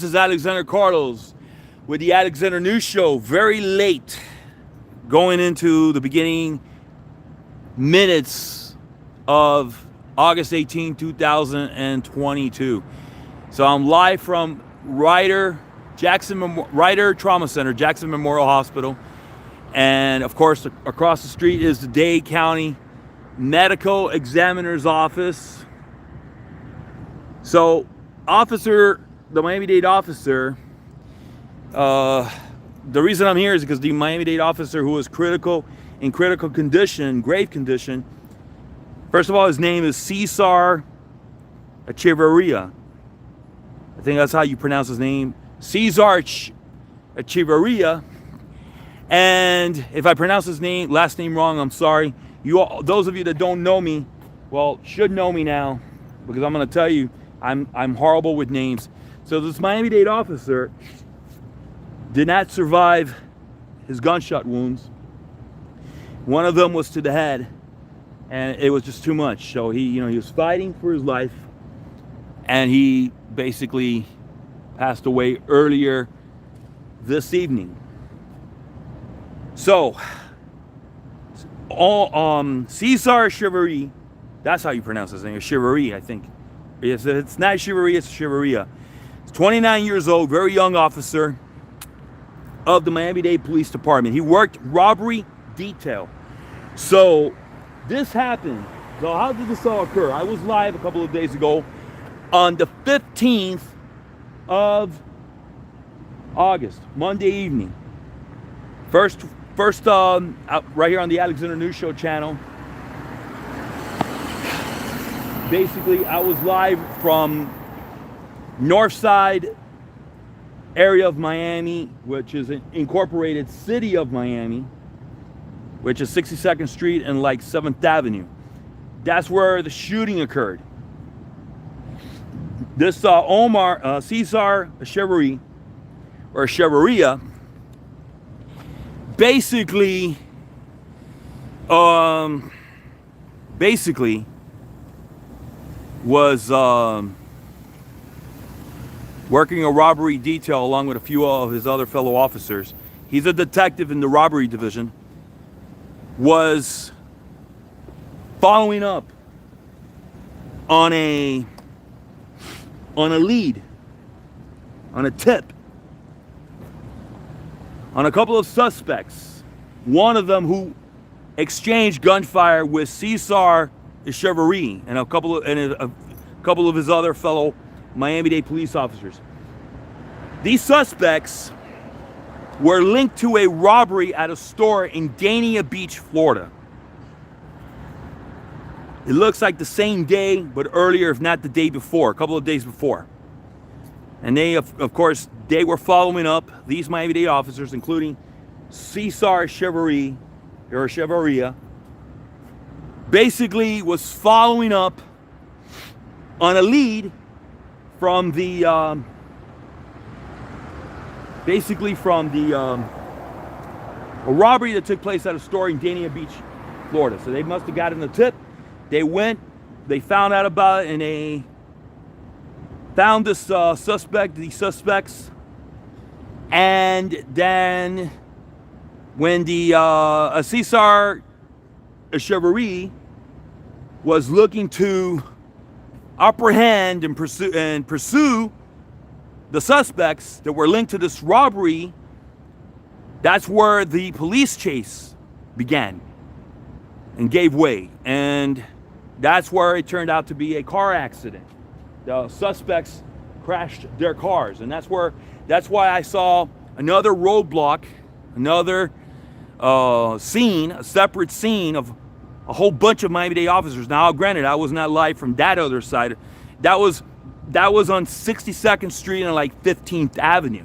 is Alexander Carlos with the Alexander News Show. Very late, going into the beginning minutes of August 18, 2022. So I'm live from Ryder Trauma Center, Jackson Memorial Hospital. And of course, across the street is the Dade County Medical Examiner's Office. So the Miami Dade Officer, the reason I'm here is because the Miami Dade Officer who was in critical condition, grave condition. First of all, his name is Cesar Echeverria. I think that's how you pronounce his name. Cesar Echeverria. And if I pronounce his last name wrong, I'm sorry. Those of you that don't know me, well, should know me now, because I'm going to tell you, I'm horrible with names. So this Miami Dade officer did not survive his gunshot wounds. One of them was to the head, and it was just too much. So he was fighting for his life, and he basically passed away earlier this evening. So, Cesar Echeverria, that's how you pronounce his name, Echeverria, I think. It's not Echeverria, it's Echeverria. He's 29 years old, very young officer of the Miami-Dade Police Department. He worked robbery detail. So, this happened. So, how did this all occur? I was live a couple of days ago on the 15th of August, Monday evening. First, right here on the Alexander News Show channel. Basically, I was live from north side area of Miami, which is an incorporated city of Miami, which is 62nd Street and like 7th Avenue. That's where the shooting occurred. This Cesar Echeverria, or Echeverria, basically was working a robbery detail along with a few of his other fellow officers. He's a detective in the robbery division. Was following up on a lead, on a tip, on a couple of suspects. One of them who exchanged gunfire with Cesar Echeverria and a couple of his other fellow Miami-Dade police officers. These suspects were linked to a robbery at a store in Dania Beach, Florida. It looks like the same day, but earlier, if not the day before, a couple of days before. And they, of course, they were following up, these Miami-Dade officers, including Cesar Echeverria, basically was following up on a lead from the, a robbery that took place at a store in Dania Beach, Florida. So they must have gotten the tip. They went, they found out about it, and they found this these suspects. And then when the Cesar Echeverria was looking to apprehend and pursue the suspects that were linked to this robbery, that's where the police chase began and gave way. And that's where it turned out to be a car accident. The suspects crashed their cars, and that's why I saw another roadblock, another scene, a separate scene of a whole bunch of Miami-Dade officers. Now, granted, I was not live from that other side. That was on 62nd Street and like 15th Avenue.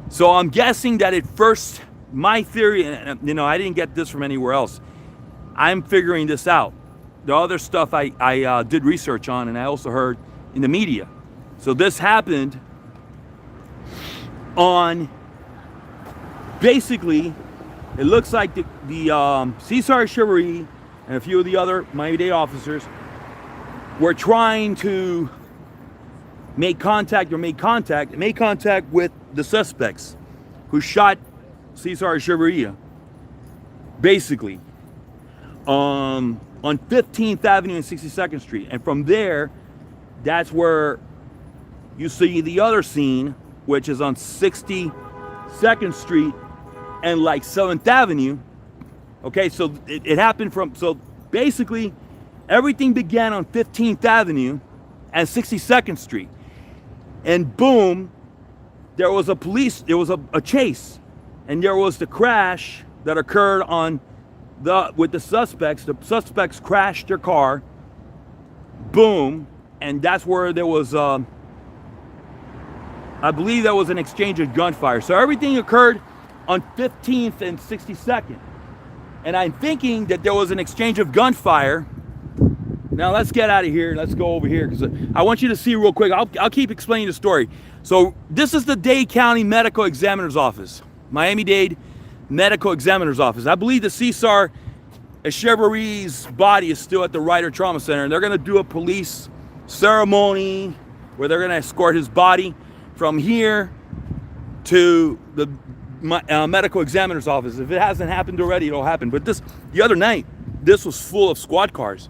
So I'm guessing that at first, my theory, and I didn't get this from anywhere else. I'm figuring this out. The other stuff I did research on, and I also heard in the media. So this happened on, basically, it looks like the Cesar Echeverria and a few of the other Miami-Dade officers were trying to made contact with the suspects who shot Cesar Echeverria, basically, on 15th Avenue and 62nd Street. And from there, that's where you see the other scene, which is on 62nd Street and like 7th Avenue. Okay, so it happened so basically everything began on 15th Avenue and 62nd Street. And boom, there was a chase, and there was the crash that occurred with the suspects. The suspects crashed their car, boom, and that's where there was, I believe there was an exchange of gunfire. So everything occurred on 15th and 62nd. And I'm thinking that there was an exchange of gunfire. Now let's get out of here. Let's go over here because I want you to see real quick. I'll keep explaining the story. So this is the Dade County Medical Examiner's Office. Miami-Dade Medical Examiner's Office. I believe the Cesar Echeverria's body is still at the Ryder Trauma Center, and they're going to do a police ceremony where they're going to escort his body from here to the medical examiner's office. If it hasn't happened already, it'll happen. But the other night, this was full of squad cars.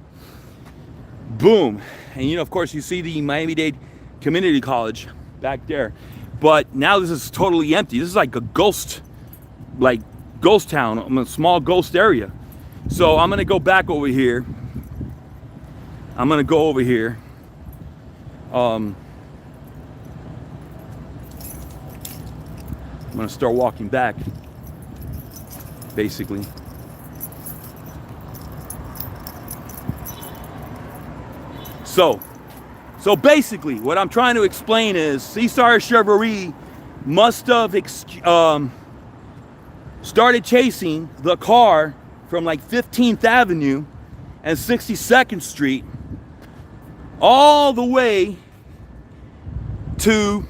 Boom. And of course, you see the Miami-Dade Community College back there. But now this is totally empty. This is like a ghost town, a small ghost area. So I'm gonna go back over here. I'm gonna go over here. I'm gonna start walking back, basically. So basically, what I'm trying to explain is Cesar Echeverria must have started chasing the car from like 15th Avenue and 62nd Street all the way to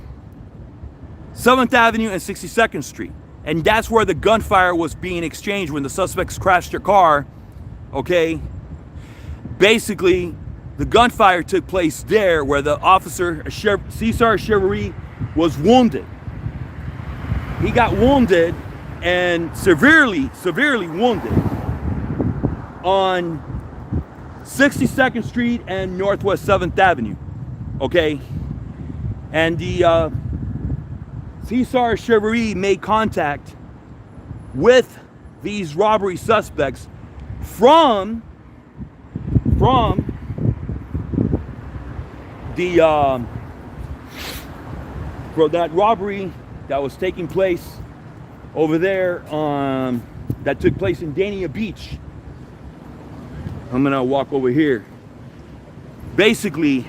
7th Avenue and 62nd Street. And that's where the gunfire was being exchanged when the suspects crashed their car, okay? Basically, the gunfire took place there where the officer, Cesar Echeverria, was wounded. He got wounded and severely wounded on 62nd Street and Northwest 7th Avenue, okay? And the Cesar Echeverria made contact with these robbery suspects from the for that robbery that was taking place over there that took place in Dania Beach. I'm gonna walk over here. Basically,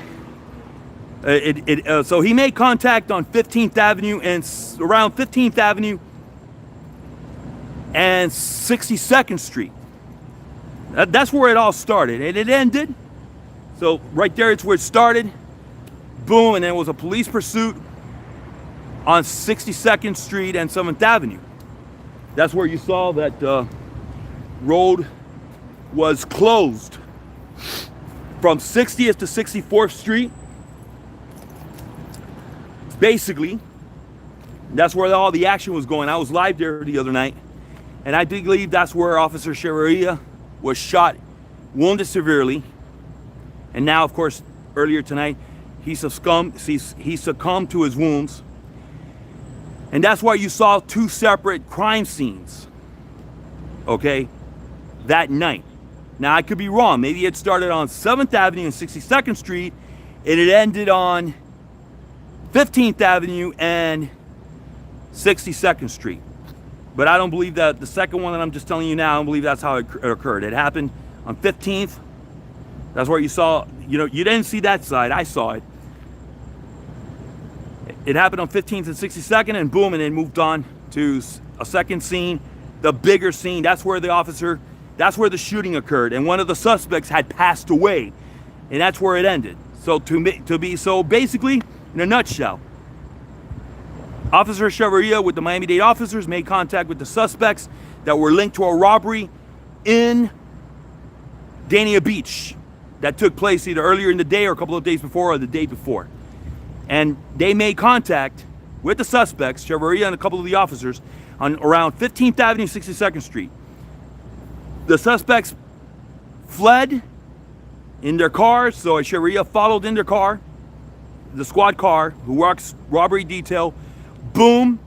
so he made contact on 15th Avenue and around 15th Avenue and 62nd Street. That's where it all started, and it ended. So right there, it's where it started. Boom, and there was a police pursuit on 62nd Street and 7th Avenue. That's where you saw that road was closed from 60th to 64th Street. Basically, that's where all the action was going. I was live there the other night, and I do believe that's where Officer Echeverria was shot, wounded severely. And now, of course, earlier tonight, he succumbed to his wounds. And that's why you saw two separate crime scenes, okay, that night. Now, I could be wrong. Maybe it started on 7th Avenue and 62nd Street, and it ended on 15th Avenue and 62nd Street. But I don't believe that the second one that I'm just telling you now, I don't believe that's how it occurred. It happened on 15th. That's where you saw, you didn't see that side. I saw it. It happened on 15th and 62nd, and boom, and then moved on to a second scene, the bigger scene. That's where that's where the shooting occurred, and one of the suspects had passed away, and that's where it ended. So so basically, in a nutshell, Officer Echeverria with the Miami-Dade officers made contact with the suspects that were linked to a robbery in Dania Beach that took place either earlier in the day or a couple of days before or the day before. and they made contact with the suspects, Cheverria and a couple of the officers, on around 15th Avenue, 62nd Street. The suspects fled in their car, so Cheverria followed in their car, the squad car, who works robbery detail. Boom.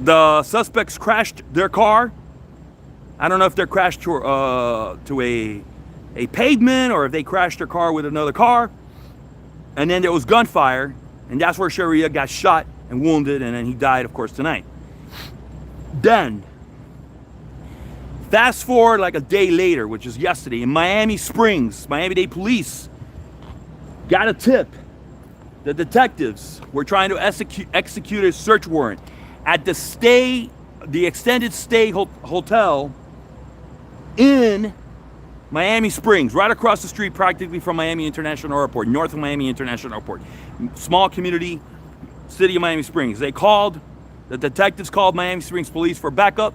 The suspects crashed their car. I don't know if they crashed to a pavement or if they crashed their car with another car. And then there was gunfire, and that's where Cheverria got shot and wounded, and then he died, of course, tonight. Then, fast forward like a day later, which is yesterday, in Miami Springs, Miami-Dade police got a tip. The detectives were trying to execute a search warrant at the extended stay hotel in Miami Springs, right across the street practically from Miami International Airport, north of Miami International Airport. Small community, city of Miami Springs. The detectives called Miami Springs police for backup.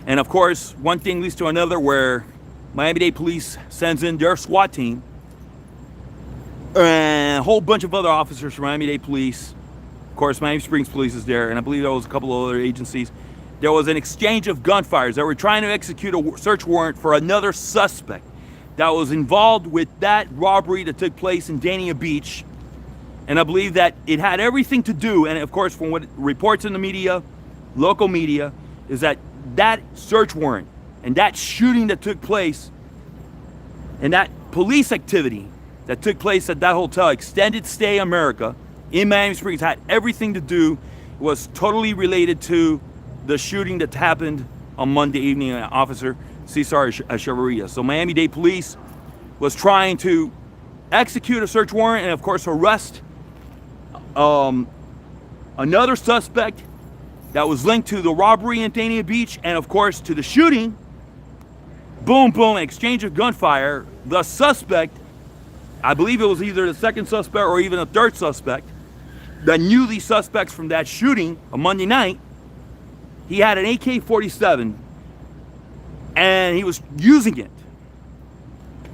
And of course, one thing leads to another, where Miami-Dade police sends in their SWAT team and a whole bunch of other officers from Miami-Dade police. Of course, Miami Springs police is there, and I believe there was a couple of other agencies. There was an exchange of gunfires. They were trying to execute a search warrant for another suspect that was involved with that robbery that took place in Dania Beach. And I believe that it had everything to do, and of course from what reports in the media, local media, is that that search warrant and that shooting that took place and that police activity that took place at that hotel, Extended Stay America, in Miami Springs, had everything to do, was totally related to the shooting that happened on Monday evening at Officer Cesar Cheverria. So Miami-Dade police was trying to execute a search warrant and of course arrest another suspect that was linked to the robbery in Dania Beach and of course to the shooting. Boom, boom, exchange of gunfire. The suspect, I believe it was either the second suspect or even a third suspect, that knew these suspects from that shooting on Monday night. He had an AK-47 and he was using it.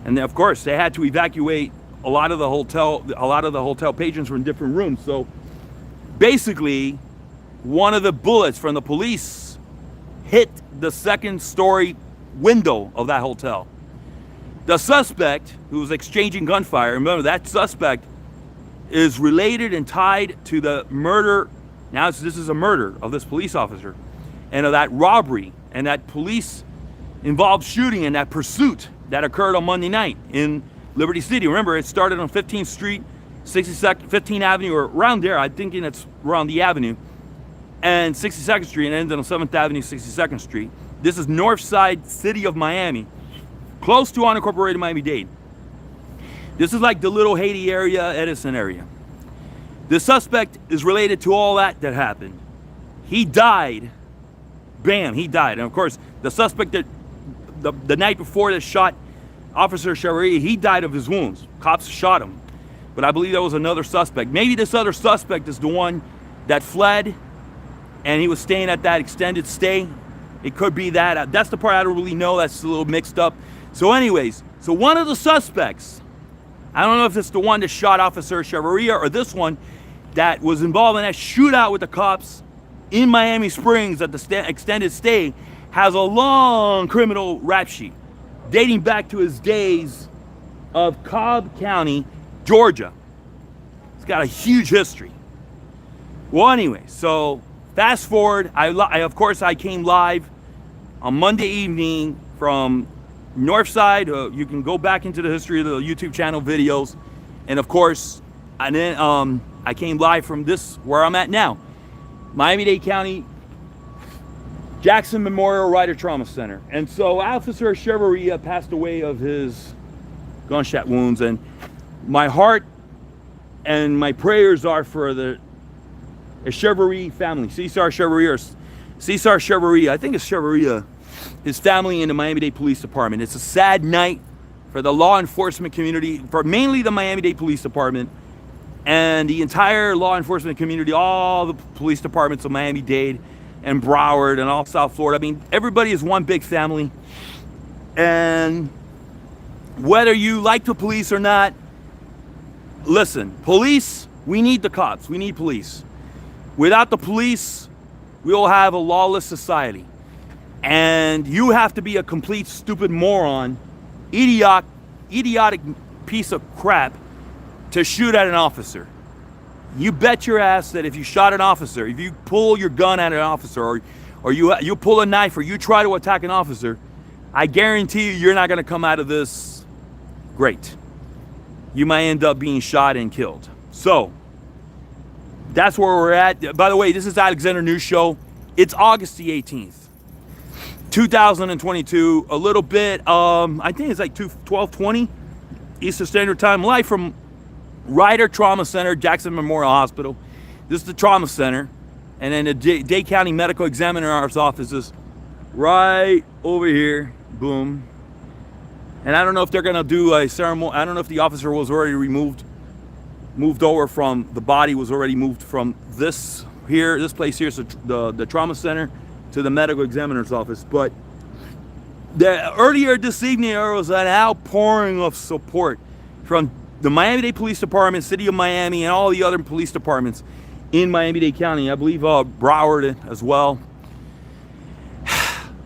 And then, of course, they had to evacuate a lot of the hotel patrons were in different rooms. So basically, one of the bullets from the police hit the second story window of that hotel. The suspect, who was exchanging gunfire, remember that suspect is related and tied to the murder. Now this is a murder of this police officer, and of that robbery and that police involved shooting and that pursuit that occurred on Monday night in Liberty City. Remember, it started on 15th Street, 15th Avenue, or around there. I'm thinking it's around the avenue, and 62nd Street, and ended on 7th Avenue, 62nd Street. This is north side city of Miami, close to unincorporated Miami-Dade. This is like the little Haiti area, Edison area. The suspect is related to all that happened. He died. Bam, he died. And of course, the suspect that the night before that shot Officer Cheverria, he died of his wounds. Cops shot him. But I believe there was another suspect. Maybe this other suspect is the one that fled and he was staying at that extended stay. It could be that. That's the part I don't really know. That's a little mixed up. So anyways, so one of the suspects, I don't know if it's the one that shot Officer Cheverria or this one that was involved in that shootout with the cops in Miami Springs at the extended stay, has a long criminal rap sheet dating back to his days of Cobb County, Georgia. It's got a huge history. Well, anyway, so fast forward, I came live on Monday evening from Northside. You can go back into the history of the YouTube channel videos, and of course, and then I came live from this where I'm at now, Miami-Dade County Jackson Memorial Ryder Trauma Center. And so Officer Cheverria passed away of his gunshot wounds, and my heart and my prayers are for the Cheverria family, Cesar Cheverria, I think it's Cheverria, his family, and the Miami-Dade Police Department. It's a sad night for the law enforcement community, for mainly the Miami-Dade Police Department and the entire law enforcement community, all the police departments of Miami-Dade and Broward and all South Florida. I mean, everybody is one big family. And whether you like the police or not, listen, police, we need the cops. We need police. Without the police, we will have a lawless society. And you have to be a complete stupid moron, idiotic piece of crap to shoot at an officer. You bet your ass that if you shot an officer, if you pull your gun at an officer, or you pull a knife, or you try to attack an officer, I guarantee you, you're not going to come out of this great. You might end up being shot and killed. So that's where we're at. By the way, this is Alexander News Show. It's August the 18th, 2022. A little bit, I think it's like 12:20 Eastern Standard Time, live from Ryder Trauma Center, Jackson Memorial Hospital. This is the trauma center, and then the Dade County Medical Examiner's office is right over here. Boom. And I don't know if they're gonna do a ceremony. I don't know if the officer was already moved over from, the body was already moved from this place here, so the trauma center, to the medical examiner's office. But earlier this evening, there was an outpouring of support from the Miami-Dade Police Department, City of Miami, and all the other police departments in Miami-Dade County. I believe Broward as well.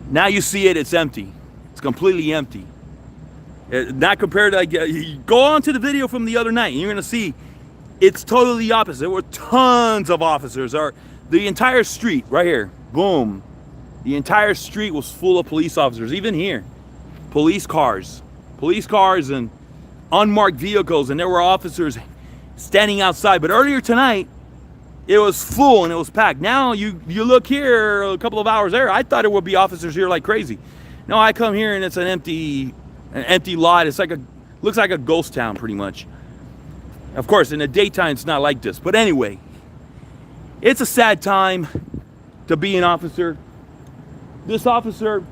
Now you see it, it's empty. It's completely empty. Not compared to, you go on to the video from the other night, and you're gonna see it's totally the opposite. There were tons of officers. The entire street right here, boom. The entire street was full of police officers. Even here, police cars and unmarked vehicles, and there were officers standing outside. But earlier tonight, it was full and it was packed. Now you look here, a couple of hours there, I thought it would be officers here like crazy. No, I come here and it's an empty lot. It's looks like a ghost town pretty much. Of course, in the daytime, it's not like this. But anyway, it's a sad time to be an officer. This officer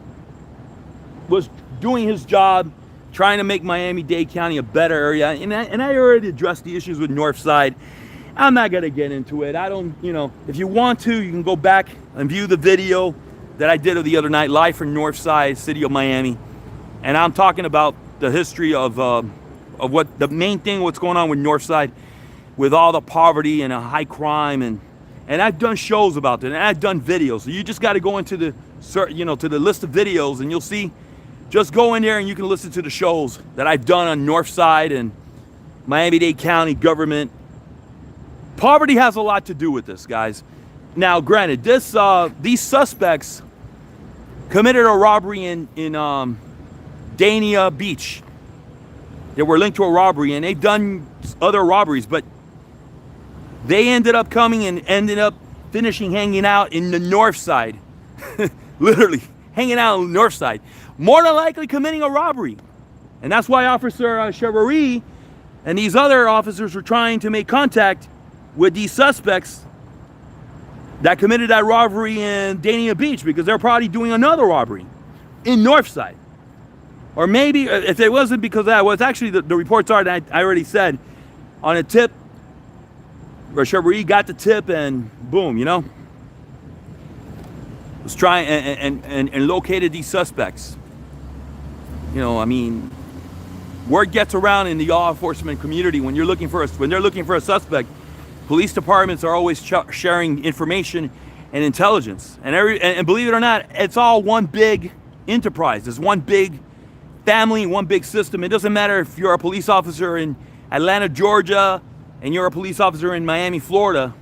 was doing his job, trying to make Miami-Dade County a better area. And I already addressed the issues with Northside. I'm not gonna get into it. I don't, if you want to, you can go back and view the video that I did the other night, live from Northside, City of Miami. And I'm talking about the history of what the main thing, what's going on with Northside, with all the poverty and high crime, and I've done shows about that, and I've done videos. So you just got to go into the to the list of videos, and you'll see. Just go in there and you can listen to the shows that I've done on Northside and Miami-Dade County government. Poverty has a lot to do with this, guys. Now, granted, these suspects committed a robbery in Dania Beach. They were linked to a robbery, and they've done other robberies, but they ended up finishing hanging out in the north side. Literally, hanging out on the north side. More than likely committing a robbery. And that's why Officer Chevrolet and these other officers were trying to make contact with these suspects that committed that robbery in Dania Beach, because they're probably doing another robbery in Northside. Or maybe, if it wasn't because of that, well, it's actually the reports are that I already said on a tip, where Chevrolet got the tip and boom, was trying and located these suspects. I mean, word gets around in the law enforcement community when they're looking for a suspect. Police departments are always sharing information and intelligence, and believe it or not, it's all one big enterprise. It's one big family, one big system. It doesn't matter if you're a police officer in Atlanta, Georgia, and you're a police officer in Miami, Florida.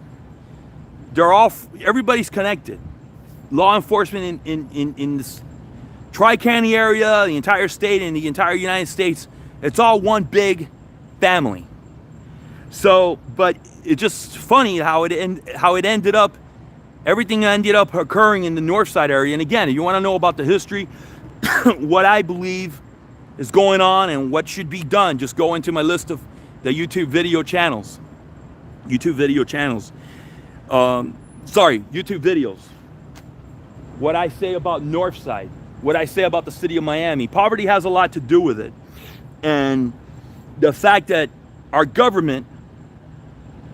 Everybody's connected. Law enforcement in this Tri-County area, the entire state, and the entire United States, it's all one big family. So, but it's just funny how it ended up. Everything ended up occurring in the north side area. And again, if you want to know about the history, what I believe is going on and what should be done, just go into my list of the YouTube video channels. YouTube videos. What I say about Northside, what I say about the city of Miami. Poverty has a lot to do with it. And the fact that our government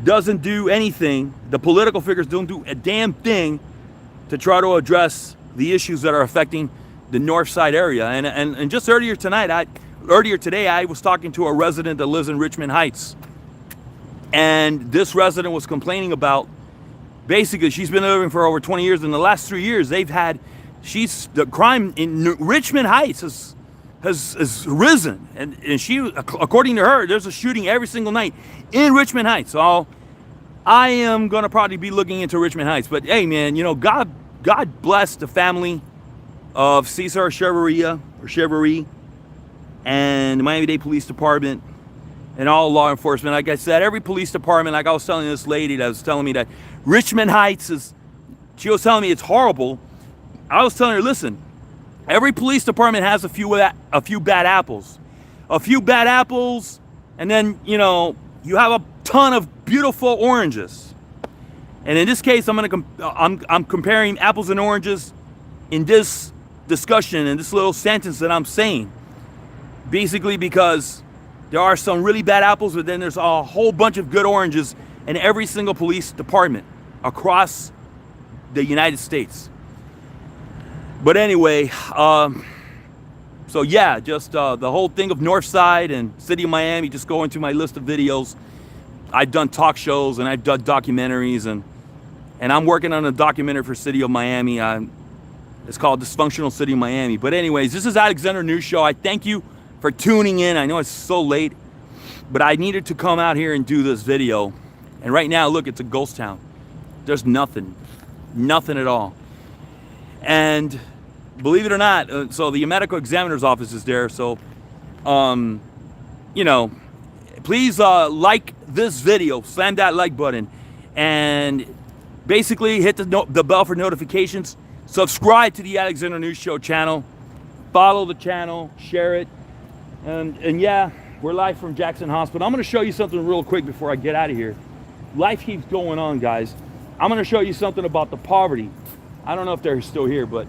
doesn't do anything, the political figures don't do a damn thing to try to address the issues that are affecting the north side area. And just earlier today, I was talking to a resident that lives in Richmond Heights. And this resident was complaining about, basically, she's been living for over 20 years. In the last 3 years, the crime in Richmond Heights has risen. And she, according to her, there's a shooting every single night in Richmond Heights. So I am going to probably be looking into Richmond Heights. But hey, man, you know, God bless the family of Cesar Chevrier and the Miami Dade Police Department and all law enforcement. Like I said, every police department, like I was telling this lady that was telling me that Richmond Heights she was telling me it's horrible. I was telling her, listen, every police department has a few bad apples. A few bad apples, and then, you know, you have a ton of beautiful oranges. And in this case, I'm comparing apples and oranges in this discussion, in this little sentence that I'm saying. Basically because there are some really bad apples, but then there's a whole bunch of good oranges in every single police department across the United States. But anyway, so yeah, just the whole thing of Northside and City of Miami, just go into my list of videos. I've done talk shows and I've done documentaries, and I'm working on a documentary for City of Miami. It's called Dysfunctional City of Miami. But anyways, this is Alexander News Show. I thank you for tuning in. I know it's so late, but I needed to come out here and do this video. And right now, look, it's a ghost town. There's nothing at all. And believe it or not, so the medical examiner's office is there. So, you know, please like this video, slam that like button, and basically hit the bell for notifications. Subscribe to the Alexander News Show channel. Follow the channel, share it. And yeah, we're live from Jackson Hospital. I'm going to show you something real quick before I get out of here. Life keeps going on, guys. I'm going to show you something about the poverty. I don't know if they're still here, but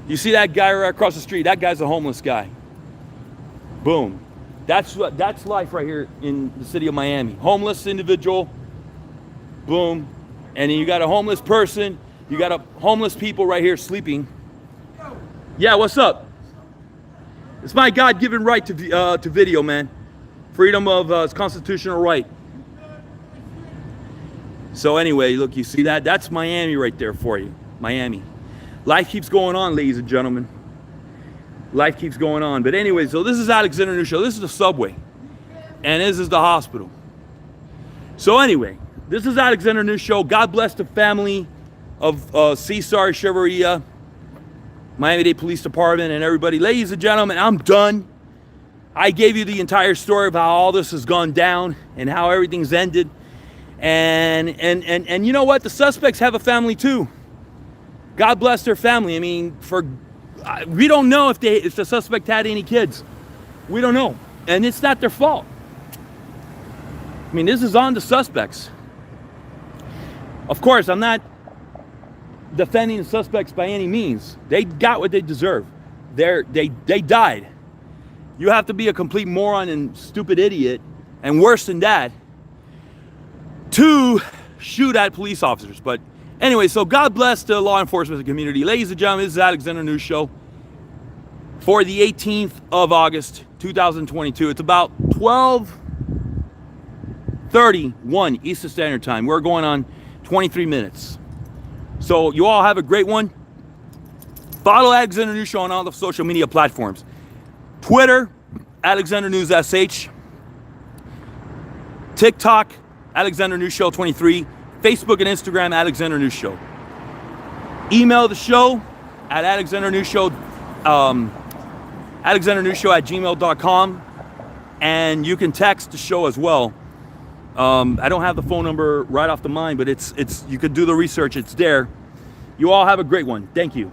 you see that guy right across the street? That guy's a homeless guy. Boom. That's life right here in the city of Miami. Homeless individual. Boom. And then you got a homeless person. You got a homeless people right here sleeping. Yeah, what's up? It's my God-given right to video, man. Freedom of it's constitutional right. So anyway, look, you see that? That's Miami right there for you. Miami. Life keeps going on, ladies and gentlemen. Life keeps going on. But anyway, so this is Alexander News Show. This is the subway. And this is the hospital. So anyway, this is Alexander News Show. God bless the family of Cesar Chevrier, Miami-Dade Police Department, and everybody. Ladies and gentlemen, I'm done. I gave you the entire story of how all this has gone down and how everything's ended. And you know what? The suspects have a family too. God bless their family. I mean, we don't know if the suspect had any kids. We don't know. And it's not their fault. I mean, this is on the suspects. Of course, I'm not defending the suspects by any means. They got what they deserve. They died. You have to be a complete moron and stupid idiot, and worse than that, to shoot at police officers. But anyway, so God bless the law enforcement community. Ladies and gentlemen, this is Alexander News Show for the 18th of August, 2022. It's about 12:31 Eastern Standard Time. We're going on 23 minutes. So you all have a great one. Follow Alexander News Show on all the social media platforms. Twitter, Alexander News SH. TikTok, Alexander News Show 23. Facebook and Instagram, Alexander News Show. Email the show at Alexander News Show, AlexanderNewsShow@gmail.com, and you can text the show as well. I don't have the phone number right off the mind, but it's you could do the research. It's there. You all have a great one. Thank you.